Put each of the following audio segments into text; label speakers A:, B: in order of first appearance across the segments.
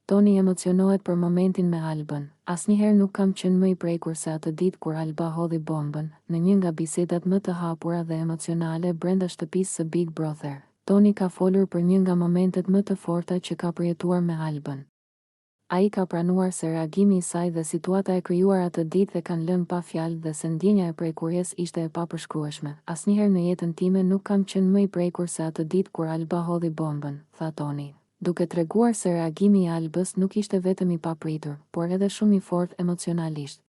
A: Toni emocionohet për momentin me Albën. Asnjëherë nuk kam qenë më i prekur se atë ditë kur Alba hodhi bombën, në një nga bisedat më të hapura dhe emocionale brenda shtëpisë së Big Brother. Toni ka folur për një nga momentet më të forta që ka përjetuar me Albën. Ai ka pranuar se reagimi i saj dhe situata e krijuar atë ditë e kanë lënë pa fjalë dhe se ndjenja e prekurjes ishte e papërshkrueshme. Asnjëherë në jetën time nuk kam qenë më i prekur se atë ditë kur Alba hodhi bombën, tha Toni, duke treguar se reagimi i Albës nuk ishte vetëm i papritur, por edhe shumë i fortë emocionalisht.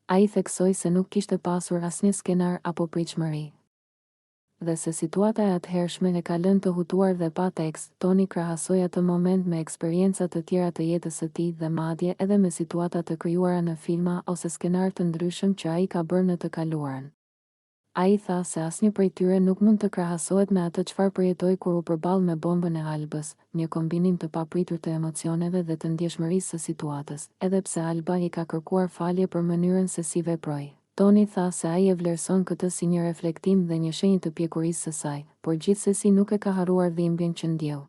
A: Ai theksoi se nuk kishte pasur asnjë skenar apo pritshmëri, dhe se situata e atëhershme e ka lënë të hutuar dhe pa tekst. Toni krahasoi atë moment me eksperienca të tjera të jetës së tij dhe madje edhe me situata të krijuara në filma ose skenar të ndryshëm që ai ka bërë në të kaluarën. Ai tha se asnjë prej tyre nuk mund të krahasohet me atë çfarë përjetoi kur u përball me bombën e Albës, një kombinim të papritur të emocioneve dhe të ndjeshmërisë së situatës, edhe pse Alba i ka kërkuar falje për mënyrën se si veproi. Toni tha se ai e vlerëson këtë si një reflektim dhe një shenjë të pjekurisë së saj, por gjithsesi nuk e ka harruar dhimbjen që ndjeu.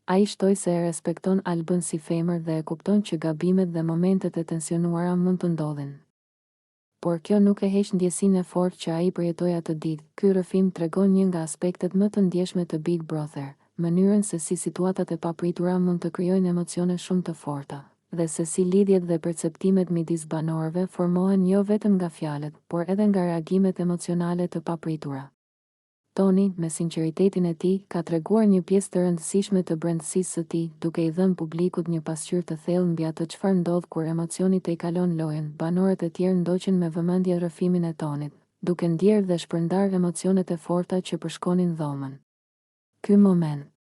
A: Ai shtoi se e respekton Albën si femër dhe e kupton që gabimet dhe momentet e tensionuara mund të ndodhin. Por kjo nuk e heq ndjesinë e fortë që ai përjetoi atë ditë. Ky rrëfim tregon një nga aspektet më të ndjeshme të Big Brother, mënyrën se si situatat e papritura mund të krijojnë emocione shumë të forta, dhe se si lidhjet dhe perceptimet midis banorëve formohen jo vetëm nga fjalët, por edhe nga reagimet emocionale të papritura. Toni, me sinqeritetin e tij, ka treguar një pjesë të rëndësishme të brendësisë së tij, duke i dhënë publikut një pasqyrë të thellë mbi atë çfarë ndodh kur emocioni të i kalon lojën. Banorët e tjerë ndoqën me vëmendje rrëfimin e Tonit, duke ndjerë dhe shpërndar emocionet e forta që përshkonin dhomën. Ky moment